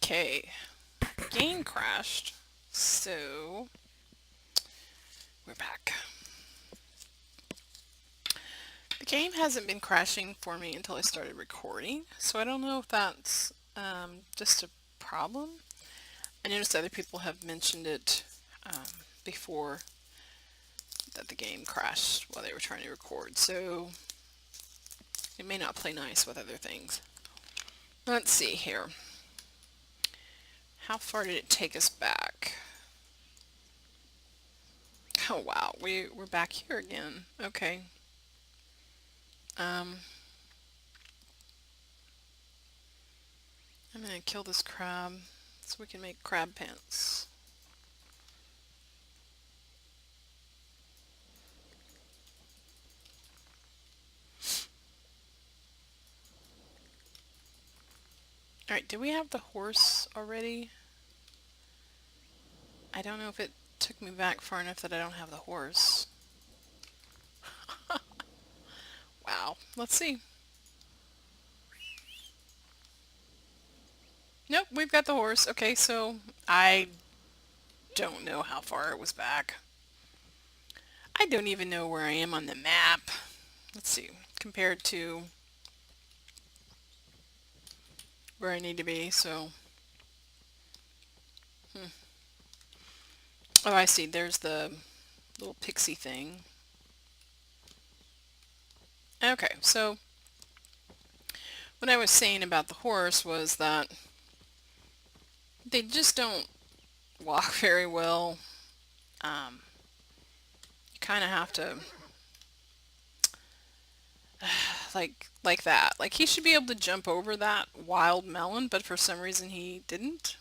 Okay, game crashed, so we're back. The game hasn't been crashing for me until I started recording, so I don't know if that's just a problem. I noticed other people have mentioned it before, that the game crashed while they were trying to record, so it may not play nice with other things. Let's see here. How far did it take us back? Oh wow, we're back here again. Okay. Um, I'm gonna kill this crab so we can make crab pants. Alright, do we have the horse already? I don't know if it took me back far enough that I don't have the horse. Wow, let's see. Nope, we've got the horse. Okay, so I don't know how far it was back. I don't even know where I am on the map. Let's see, compared to where I need to be, so... Oh, I see, there's the little pixie thing. Okay, so what I was saying about the horse was that they just don't walk very well. You kind of have to like that. Like he should be able to jump over that wild melon, but for some reason he didn't.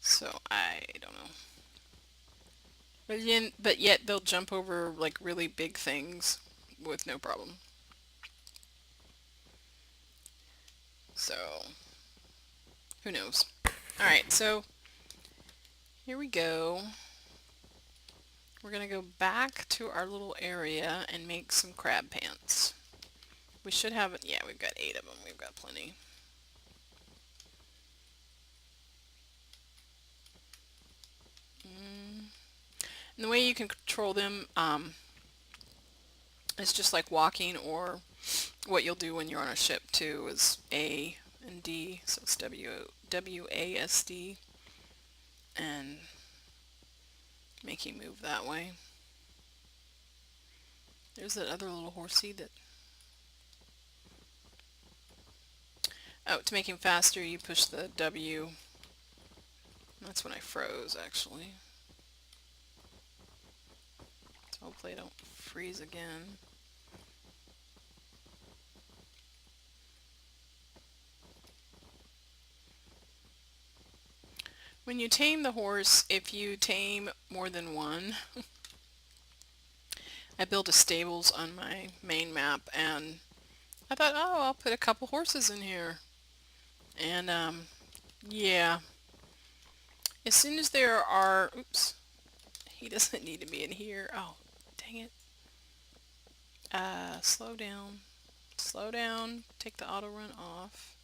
So I don't know. But yet they'll jump over like really big things with no problem. So who knows? All right, so here we go. We're gonna go back to our little area and make some crab pants. We should have, yeah, we've got 8 of them. We've got plenty. And the way you can control them is just like walking, or what you'll do when you're on a ship too is A and D, so it's WASD, and make you move that way. There's that other little horsey that... Oh, to make him faster, you push the W. That's when I froze, actually. So hopefully I don't freeze again. When you tame the horse, if you tame more than one, I built a stables on my main map, and I thought, oh, I'll put a couple horses in here. And, yeah. As soon as there are... Oops. He doesn't need to be in here. Oh, dang it. Slow down. Slow down. Take the auto run off.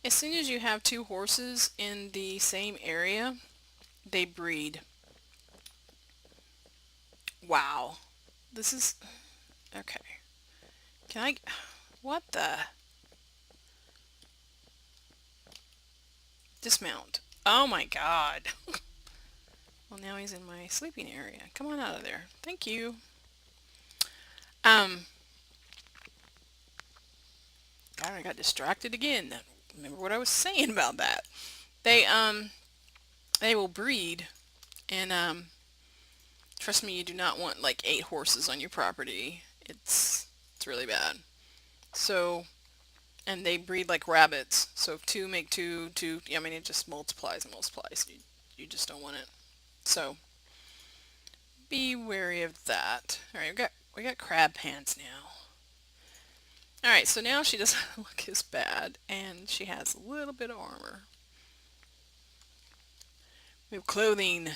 As soon as you have 2 horses in the same area, they breed. Wow. This is... Okay. Can I... What the... Dismount. Oh my god. Well, now he's in my sleeping area. Come on out of there. Thank you. God, I got distracted again. Remember what I was saying about that. They will breed, and trust me, you do not want like 8 horses on your property. It's really bad. So, and they breed like rabbits. So if 2 make 2, 2, I mean, it just multiplies and multiplies. You just don't want it. So be wary of that. All right, we got crab pants now. All right, so now she doesn't look as bad, and she has a little bit of armor. We have clothing.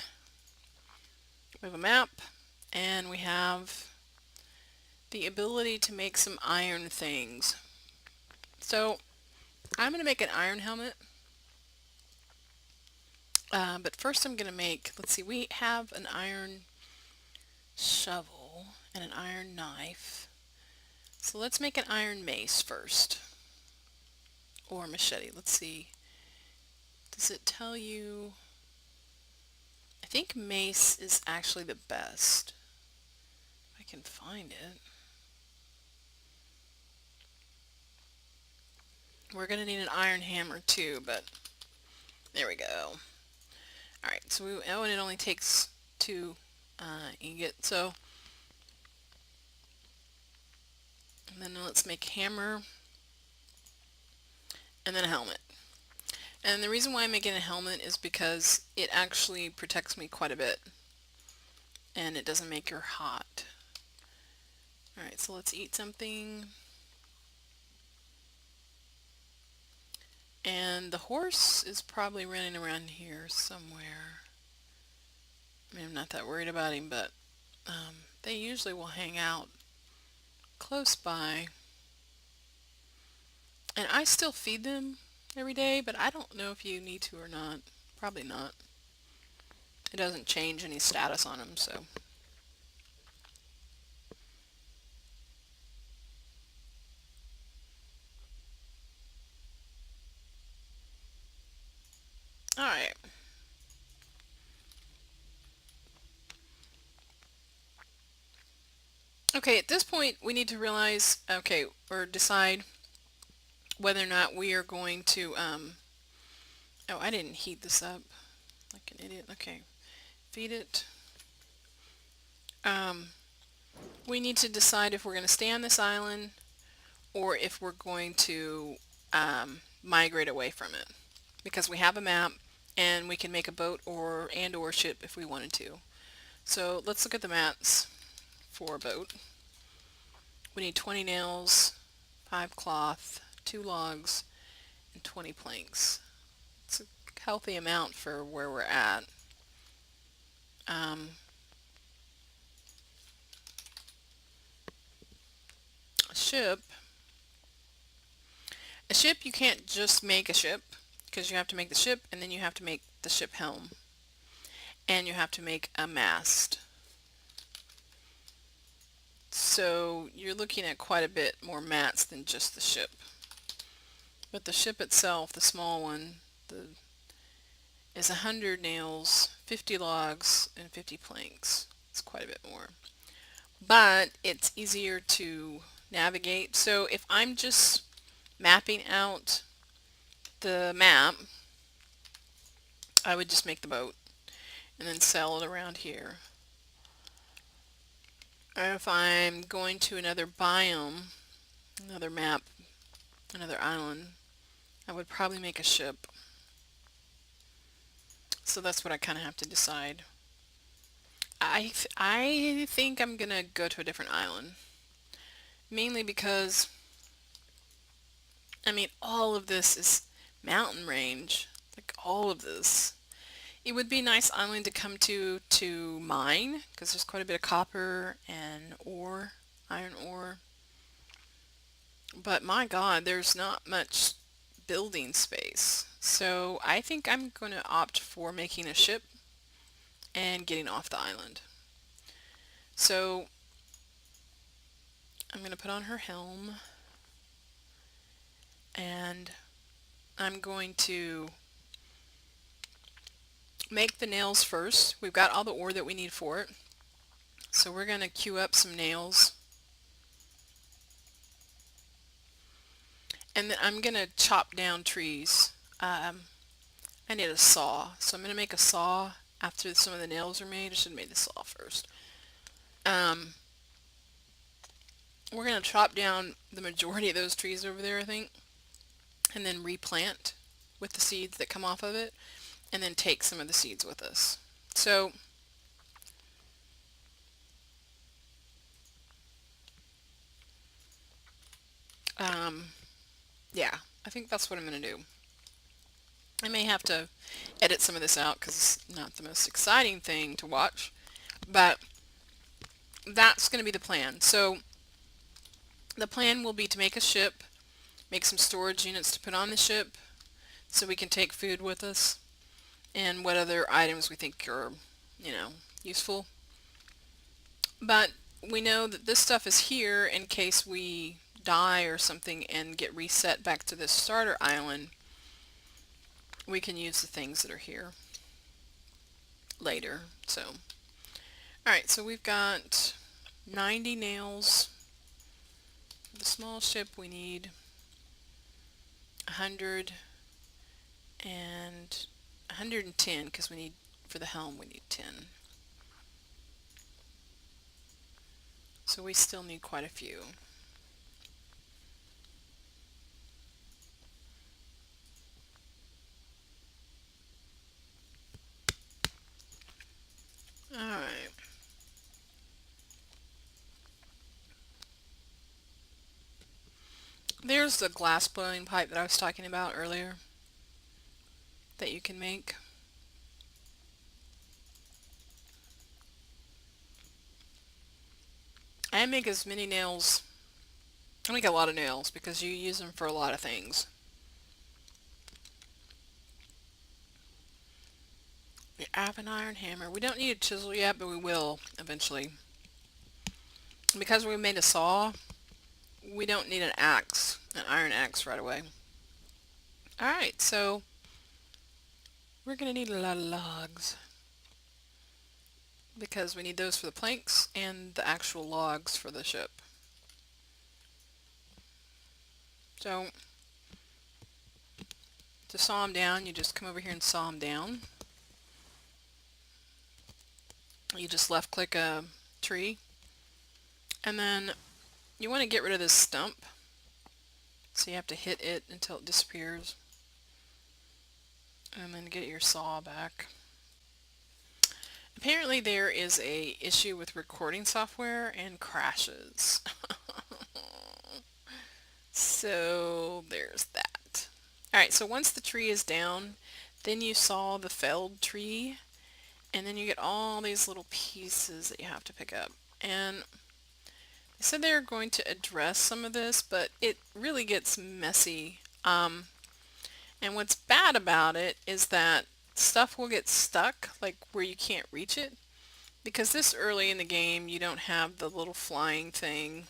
We have a map, and we have the ability to make some iron things. So I'm going to make an iron helmet. But first I'm going to make, let's see, we have an iron shovel and an iron knife. So let's make an iron mace first. Or machete. Let's see. Does it tell you? I think mace is actually the best. If I can find it. We're going to need an iron hammer too, but there we go. Alright, so oh, and it only takes 2 ingot. So, and then let's make hammer and then a helmet. And the reason why I'm making a helmet is because it actually protects me quite a bit. And it doesn't make her hot. Alright, so let's eat something. And the horse is probably running around here somewhere. I mean, I'm not that worried about him, but they usually will hang out close by. And I still feed them every day, but I don't know if you need to or not. Probably not. It doesn't change any status on them, so. Alright. Okay, at this point we need to realize, okay, or decide whether or not we are going to, oh, I didn't heat this up like an idiot. Okay, feed it. We need to decide if we're going to stay on this island or if we're going to migrate away from it. Because we have a map and we can make a boat or ship if we wanted to. So let's look at the maps for a boat. We need 20 nails, 5 cloth, 2 logs, and 20 planks. It's a healthy amount for where we're at. Um, a ship. A ship, you can't just make a ship because you have to make the ship and then you have to make the ship helm. And you have to make a mast. So you're looking at quite a bit more mats than just the ship. But the ship itself, the small one, is 100 nails, 50 logs, and 50 planks. It's quite a bit more. But it's easier to navigate. So if I'm just mapping out the map, I would just make the boat and then sail it around here. Or if I'm going to another biome, another map, another island, I would probably make a ship. So that's what I kind of have to decide. I think I'm gonna go to a different island. Mainly because, I mean, all of this is mountain range. Like, all of this. It would be a nice island to come to mine, because there's quite a bit of copper and ore, iron ore. But my God, there's not much building space. So I think I'm going to opt for making a ship and getting off the island. So I'm going to put on her helm and I'm going to make the nails first. We've got all the ore that we need for it. So we're going to queue up some nails. And then I'm going to chop down trees. I need a saw. So I'm going to make a saw after some of the nails are made. I should have made the saw first. We're going to chop down the majority of those trees over there, I think, and then replant with the seeds that come off of it, and then take some of the seeds with us. So yeah, I think that's what I'm going to do. I may have to edit some of this out because it's not the most exciting thing to watch, but that's going to be the plan. So the plan will be to make a ship make some storage units to put on the ship so we can take food with us and what other items we think are, you know, useful. But we know that this stuff is here in case we die or something and get reset back to this starter island. We can use the things that are here later. So, alright, so we've got 90 nails. For the small ship we need 100 and 110 because we need, for the helm we need 10. So we still need quite a few. Alright. There's the glass blowing pipe that I was talking about earlier that you can make. I make as many nails. I make a lot of nails because you use them for a lot of things. We have an iron hammer. We don't need a chisel yet, but we will eventually. Because we made a saw, we don't need an axe, an iron axe right away. Alright, so we're going to need a lot of logs because we need those for the planks and the actual logs for the ship. So to saw them down, you just come over here and saw them down. You just left click a tree and then you want to get rid of this stump, so you have to hit it until it disappears and then get your saw back. Apparently there is a issue with recording software and crashes. So there's that. Alright, so once the tree is down, then you saw the felled tree, and then you get all these little pieces that you have to pick up. And they said they're going to address some of this, but it really gets messy. And what's bad about it is that stuff will get stuck, like where you can't reach it. Because this early in the game, you don't have the little flying thing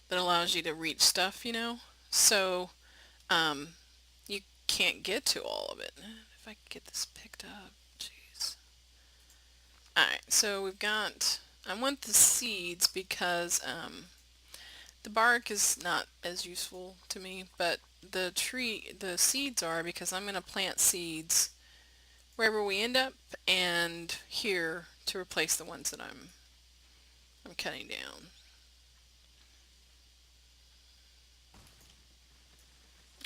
that allows you to reach stuff, you know? So, you can't get to all of it. If I could get this picked up, jeez. Alright, so we've got, I want the seeds because, the bark is not as useful to me, but the seeds are, because I'm going to plant seeds wherever we end up and here to replace the ones that I'm cutting down.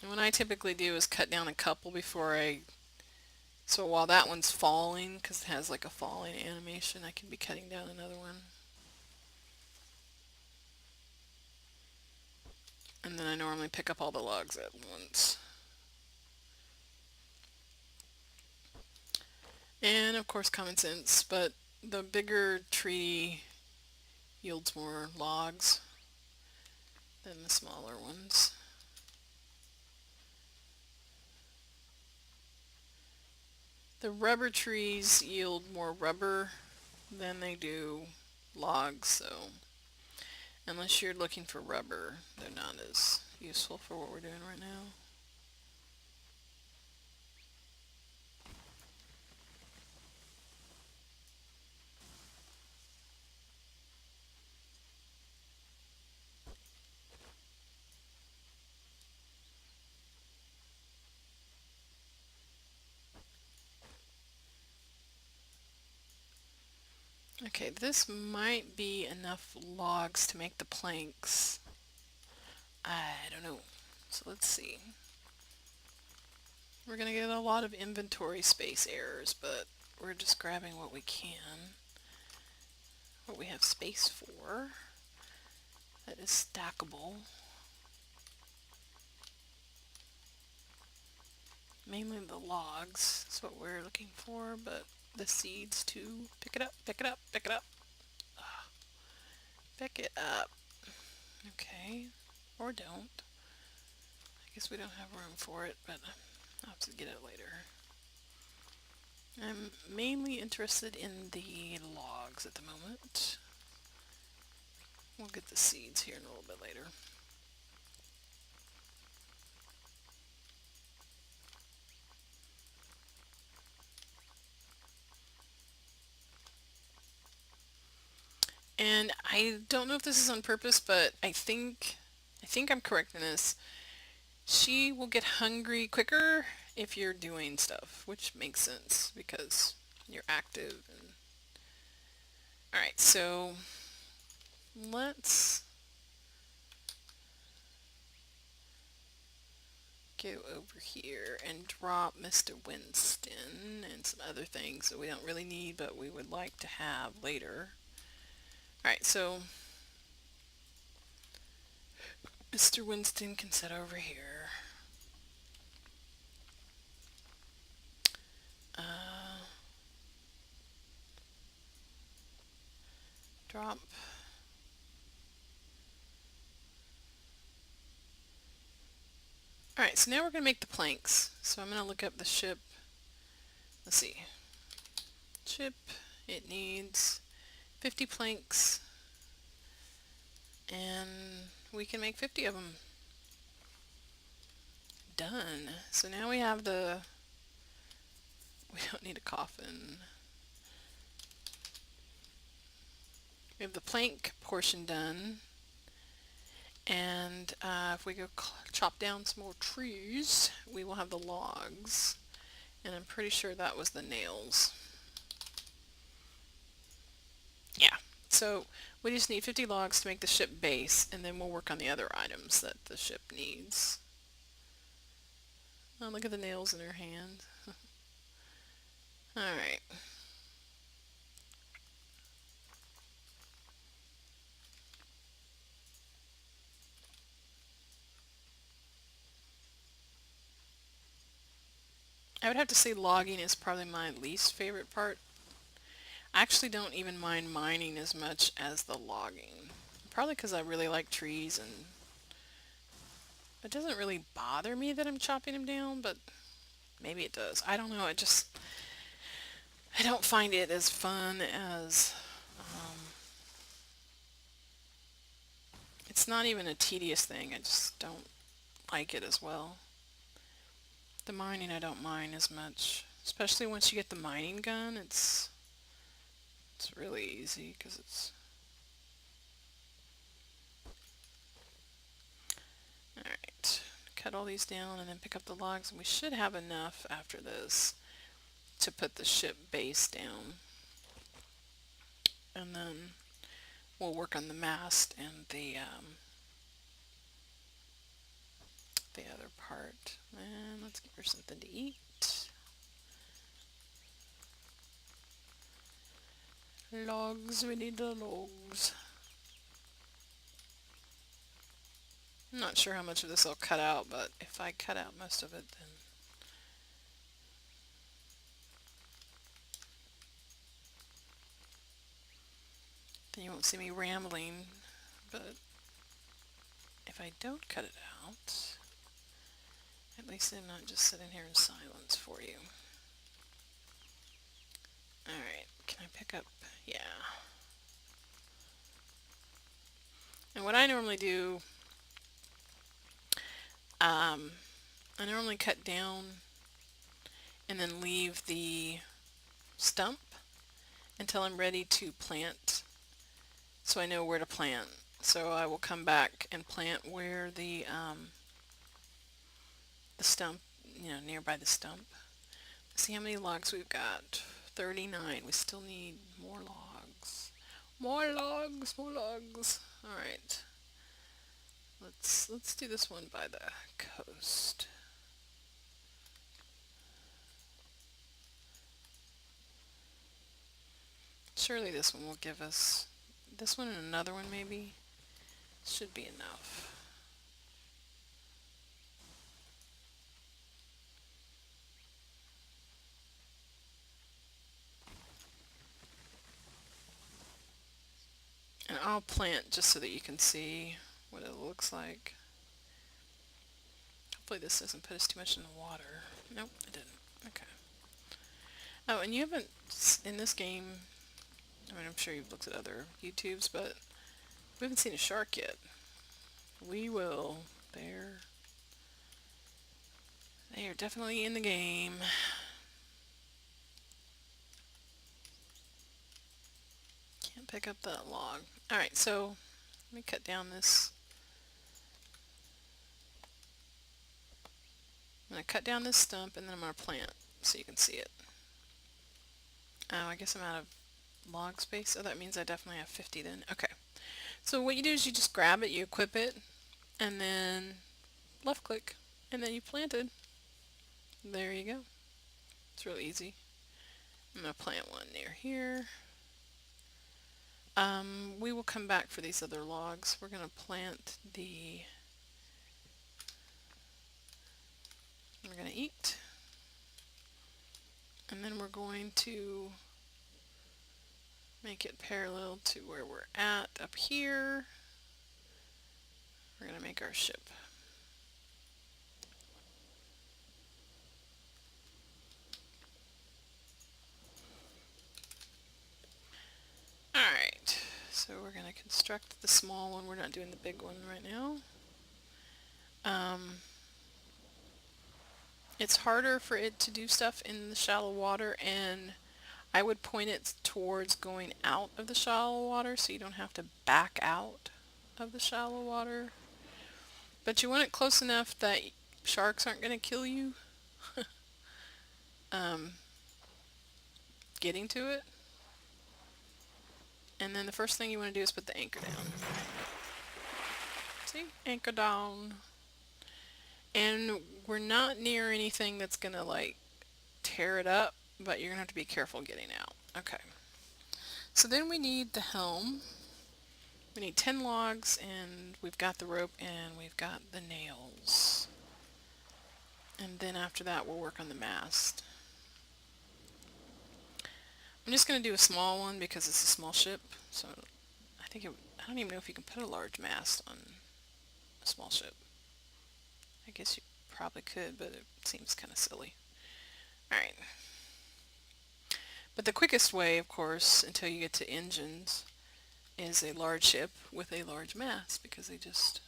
And what I typically do is cut down a couple before so while that one's falling, because it has like a falling animation, I can be cutting down another one. And then I normally pick up all the logs at once. And of course common sense, but the bigger tree yields more logs than the smaller ones. The rubber trees yield more rubber than they do logs, so unless you're looking for rubber, they're not as useful for what we're doing right now. Okay, this might be enough logs to make the planks. I don't know. So let's see. We're going to get a lot of inventory space errors, but we're just grabbing what we can. What we have space for. That is stackable. Mainly the logs is what we're looking for, but the seeds too. Pick it up, pick it up, pick it up. Pick it up. Okay. Or don't. I guess we don't have room for it, but I'll have to get it later. I'm mainly interested in the logs at the moment. We'll get the seeds here in a little bit later. And I don't know if this is on purpose, but I think I'm correct in this. She will get hungry quicker if you're doing stuff, which makes sense because you're active. And all right, so let's go over here and drop Mr. Winston and some other things that we don't really need, but we would like to have later. All right, so Mr. Winston can sit over here. Drop. Alright, so now we're going to make the planks. So I'm going to look up the ship. Let's see. Ship, it needs 50 planks. And we can make 50 of them. Done. So now we have the... We don't need a coffin. We have the plank portion done. And if we go chop down some more trees, we will have the logs. And I'm pretty sure that was the nails. Yeah. So we just need 50 logs to make the ship base, and then we'll work on the other items that the ship needs. Oh, look at the nails in her hand. Alright. I would have to say logging is probably my least favorite part. I actually don't even mind mining as much as the logging. Probably because I really like trees, and it doesn't really bother me that I'm chopping them down, but maybe it does. I don't know. I don't find it as fun as... it's not even a tedious thing. I just don't like it as well. The mining I don't mind as much. Especially once you get the mining gun, it's really easy because it's... Alright, cut all these down and then pick up the logs, and we should have enough after this to put the ship base down. And then we'll work on the mast and the other part. And let's give her something to eat. Logs, we need the logs. I'm not sure how much of this I'll cut out, but if I cut out most of it, then you won't see me rambling. But if I don't cut it out, at least I'm not just sitting here in silence for you. Alright, can I pick up? Yeah. And what I normally do, I normally cut down and then leave the stump until I'm ready to plant, so I know where to plant. So I will come back and plant where the stump, nearby the stump. Let's see how many logs we've got. 39. We still need more logs. More logs, more logs. Alright. Let's do this one by the coast. Surely this one will give us... This one and another one maybe? Should be enough. And I'll plant just so that you can see what it looks like. Hopefully this doesn't put us too much in the water. Nope, it didn't. Okay. Oh, and you haven't, in this game, I mean, I'm sure you've looked at other YouTubes, but we haven't seen a shark yet. We will. They are definitely in the game. Can't pick up that log. Alright, so let me cut down this. I'm going to cut down this stump and then I'm going to plant so you can see it. Oh, I guess I'm out of log space. Oh, that means I definitely have 50 then. Okay. So what you do is you just grab it, you equip it, and then left click, and then you planted. There you go. It's real easy. I'm going to plant one near here. We will come back for these other logs. We're going to plant we're going to eat, and then we're going to make it parallel to where we're at up here. We're going to make our ship. Alright, so we're going to construct the small one. We're not doing the big one right now. It's harder for it to do stuff in the shallow water, and I would point it towards going out of the shallow water so you don't have to back out of the shallow water. But you want it close enough that sharks aren't going to kill you getting to it. And then the first thing you want to do is put the anchor down. See? Anchor down. And we're not near anything that's going to like tear it up, but you're going to have to be careful getting out. Okay. So then we need the helm. We need 10 logs, and we've got the rope, and we've got the nails. And then after that we'll work on the mast. I'm just going to do a small one because it's a small ship, so I don't even know if you can put a large mast on a small ship. I guess you probably could, but it seems kind of silly. Alright. But the quickest way, of course, until you get to engines, is a large ship with a large mast, because they just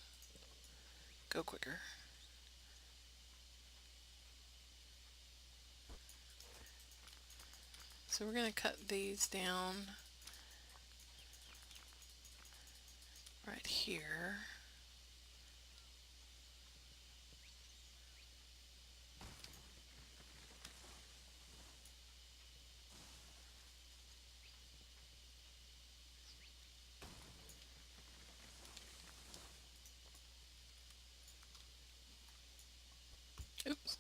go quicker. So we're going to cut these down right here. Oops.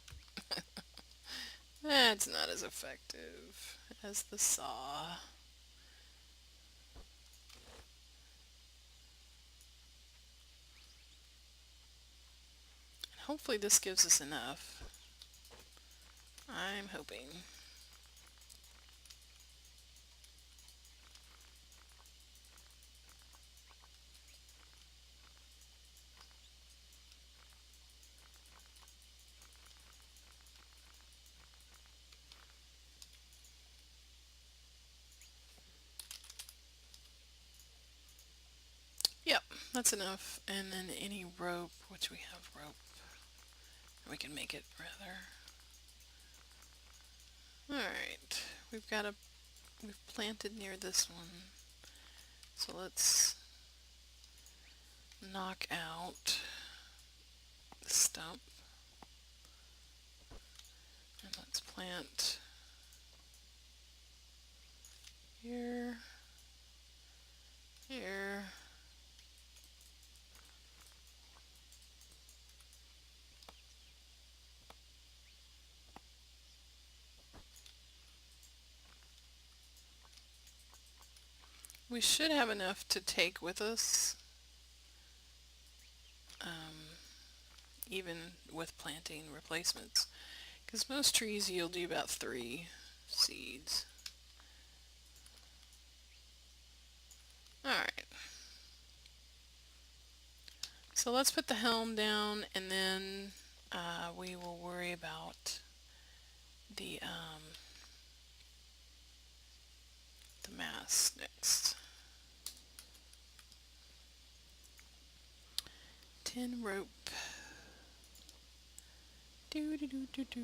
That's not as effective as the saw. Hopefully this gives us enough. I'm hoping. Yep, that's enough. And then any rope, which we have rope, we can make it rather. Alright, we've planted near this one. So let's knock out the stump. And let's plant here, here. We should have enough to take with us, even with planting replacements, because most trees yield you about 3 seeds. Alright, so let's put the helm down, and then We will worry about the the mask next. 10 rope. Do do do do do.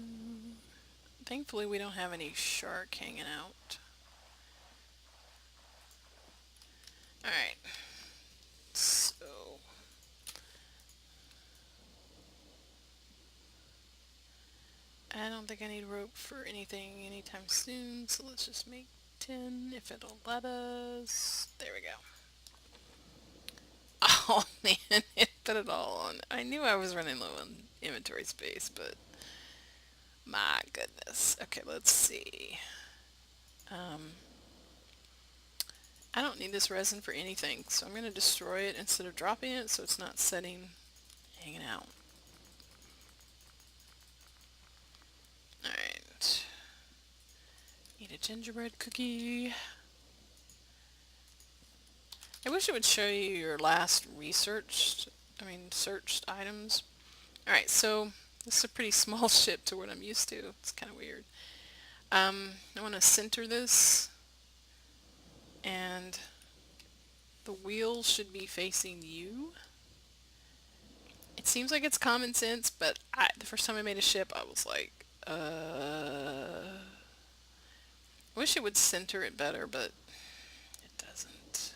Thankfully, we don't have any shark hanging out. All right. So I don't think I need rope for anything anytime soon. So let's just make 10 if it'll let us. There we go. Oh man, it put it all on. I knew I was running low on inventory space, but my goodness. Okay, let's see. Um, I don't need this resin for anything, so I'm going to destroy it instead of dropping it so it's not hanging out. Alright. Eat a gingerbread cookie. I wish it would show you your last searched items. Alright, so this is a pretty small ship to what I'm used to. It's kind of weird. I want to center this, and the wheel should be facing you. It seems like it's common sense, but the first time I made a ship, I was like, I wish it would center it better, but it doesn't.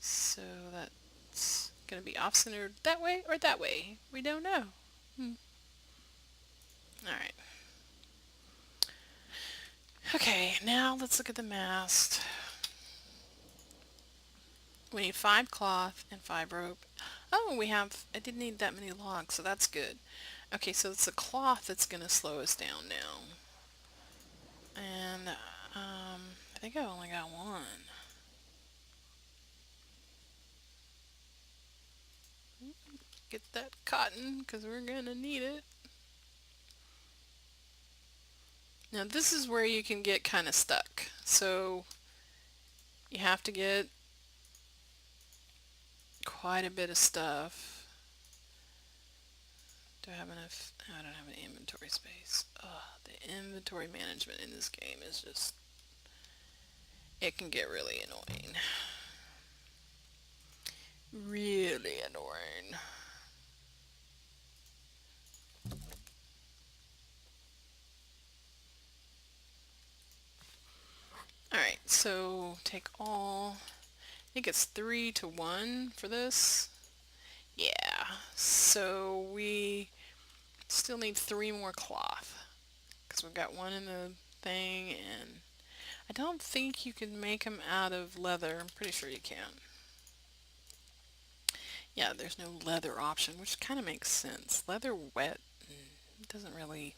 So that's going to be off-centered that way or that way. We don't know. Alright. Okay, now let's look at the mast. We need 5 cloth and 5 rope. Oh, I didn't need that many logs, so that's good. Okay, so it's the cloth that's going to slow us down now. And, I think I only got one. Get that cotton, because we're going to need it. Now this is where you can get kind of stuck. So you have to get quite a bit of stuff. Do I have enough? I don't have any inventory space. Ugh, the inventory management in this game is just, it can get really annoying. Really annoying. Alright, so take all, I think it's 3 to 1 for this. Yeah, so we still need 3 more cloth, because we've got one in the thing, and I don't think you can make them out of leather. I'm pretty sure you can. Yeah, there's no leather option, which kind of makes sense. Leather wet doesn't really,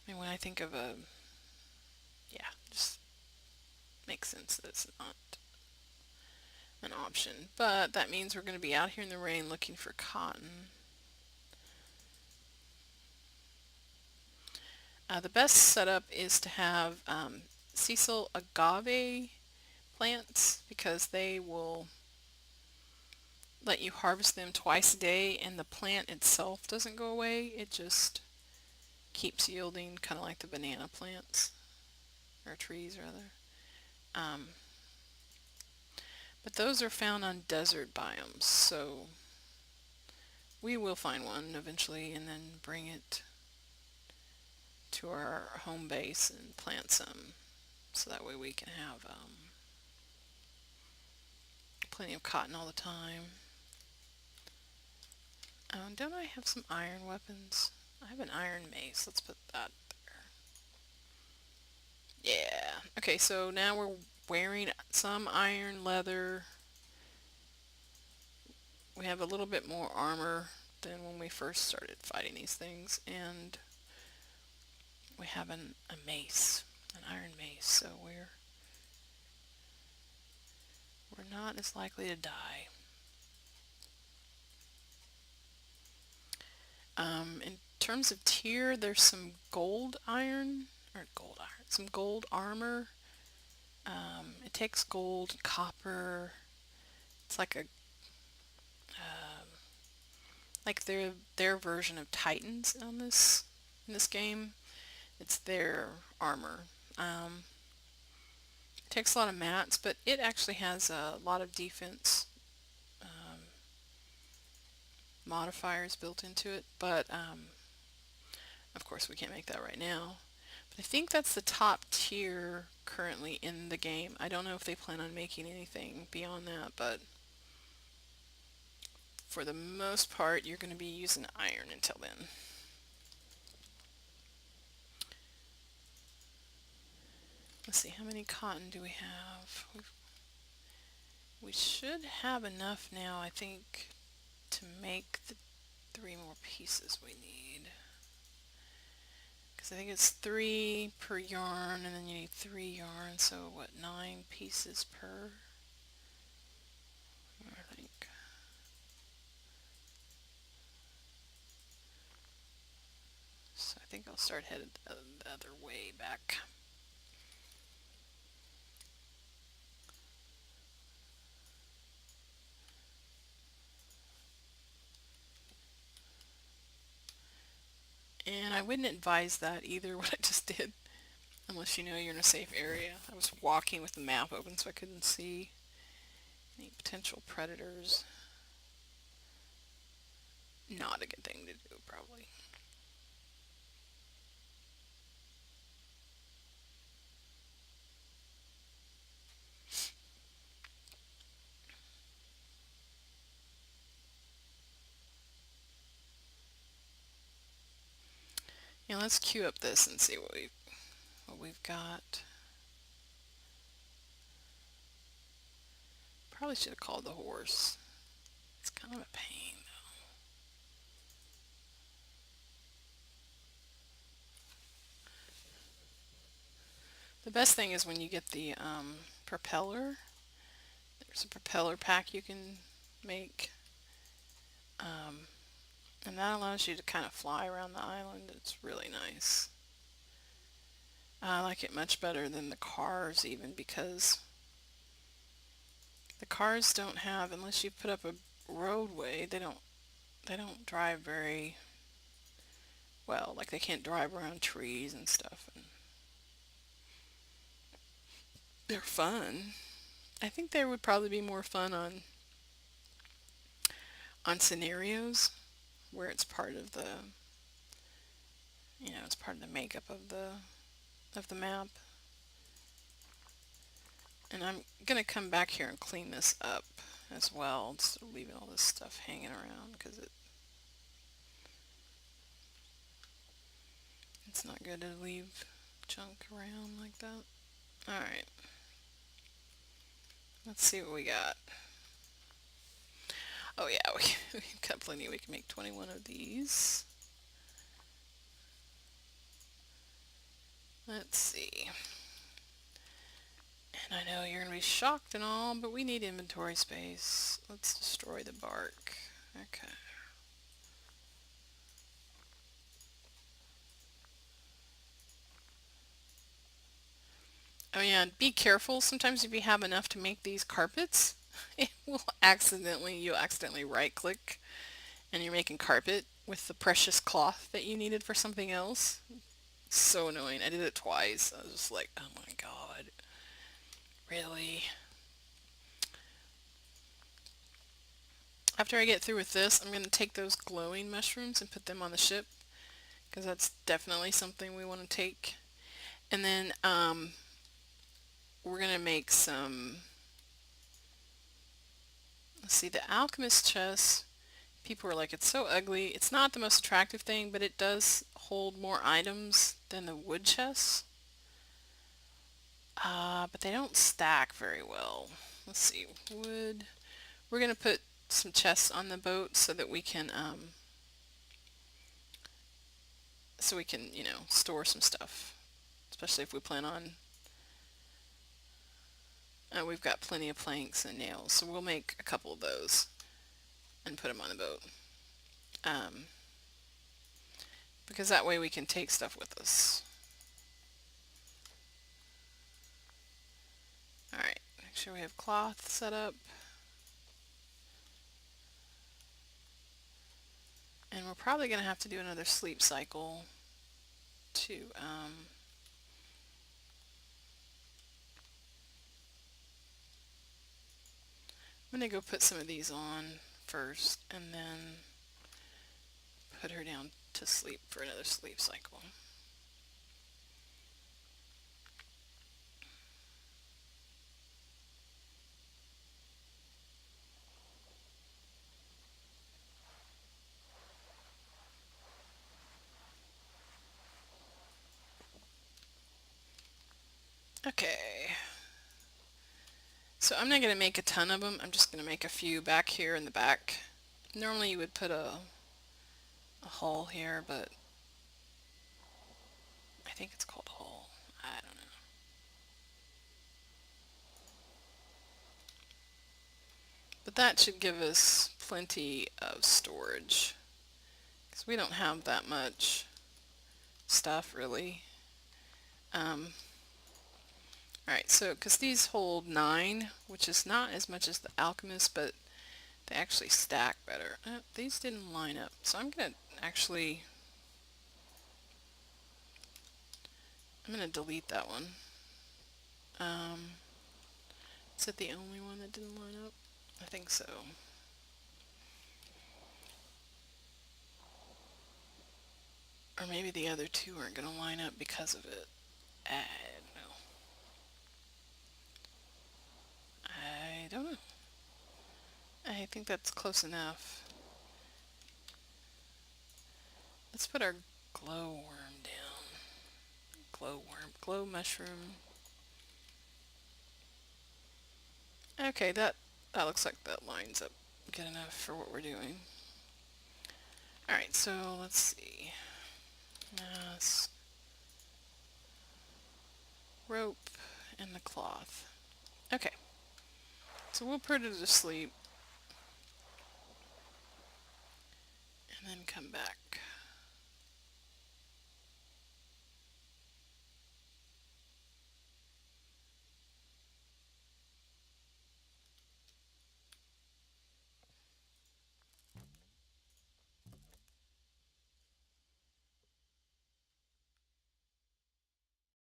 when I think of yeah, just makes sense that it's not an option. But that means we're going to be out here in the rain looking for cotton. The best setup is to have Cecil agave plants, because they will let you harvest them twice a day, and the plant itself doesn't go away. It just keeps yielding, kind of like the banana plants, or trees rather. Um, but those are found on desert biomes, so we will find one eventually and then bring it to our home base and plant some, so that way we can have plenty of cotton all the time. Don't I have some iron weapons? I have an iron mace. Let's put that there. Yeah. Okay, so now we're wearing some iron leather. We have a little bit more armor than when we first started fighting these things, and we have a mace, an iron mace, so we're not as likely to die. In terms of tier, there's some some gold armor. It takes gold, copper. It's like their version of Titans on this in this game. It's their armor. Um, it takes a lot of mats, but it actually has a lot of defense modifiers built into it. But of course, we can't make that right now. But I think that's the top tier currently in the game. I don't know if they plan on making anything beyond that, but for the most part, you're going to be using iron until then. Let's see, how many cotton do we have? We should have enough now, I think, to make the 3 more pieces we need. Because I think it's 3 per yarn, and then you need 3 yarn, so what, 9 pieces per? I think. So I think I'll start headed the other way back. And I wouldn't advise that either, what I just did, unless you know you're in a safe area. I was walking with the map open so I couldn't see any potential predators. Not a good thing to do, probably. Yeah, let's queue up this and see what we've got. Probably should have called the horse. It's kind of a pain, though. The best thing is when you get the propeller. There's a propeller pack you can make. And that allows you to kind of fly around the island. It's really nice. I like it much better than the cars even, because the cars don't have, unless you put up a roadway, they don't drive very well. Like they can't drive around trees and stuff. And they're fun. I think they would probably be more fun on scenarios where it's part of the, it's part of the makeup of the map. And I'm gonna come back here and clean this up as well, instead of leaving all this stuff hanging around, because it's not good to leave junk around like that. Alright, let's see what we got. Oh yeah, we've got plenty. We can make 21 of these. Let's see. And I know you're going to be shocked and all, but we need inventory space. Let's destroy the bark. Okay. Oh yeah, and be careful. Sometimes if you have enough to make these carpets, you'll accidentally right click and you're making carpet with the precious cloth that you needed for something else. It's so annoying. I did it twice. I was just like, oh my god. Really? After I get through with this, I'm going to take those glowing mushrooms and put them on the ship, because that's definitely something we want to take. And then we're going to make some, let's see, the alchemist chest. People are like, it's so ugly. It's not the most attractive thing, but it does hold more items than the wood chests. But they don't stack very well. Let's see, wood. We're going to put some chests on the boat so that we can store some stuff, especially if we plan on, we've got plenty of planks and nails, so we'll make a couple of those and put them on the boat, because that way we can take stuff with us. Alright, make sure we have cloth set up. And we're probably going to have to do another sleep cycle to I'm going to go put some of these on first and then put her down to sleep for another sleep cycle. Okay. So I'm not going to make a ton of them. I'm just going to make a few back here in the back. Normally you would put a hole here, but I think it's called a hole. I don't know. But that should give us plenty of storage because we don't have that much stuff really. Alright, so because these hold 9, which is not as much as the Alchemist, but they actually stack better. These didn't line up, so I'm going to actually, I'm going to delete that one. Is it the only one that didn't line up? I think so. Or maybe the other two aren't going to line up because of it. I don't know. I think that's close enough. Let's put our glowworm down. Glow mushroom. Okay, that looks like that lines up good enough for what we're doing. Alright, so let's see. Mask, rope, and the cloth. Okay, so we'll put her to sleep and then come back.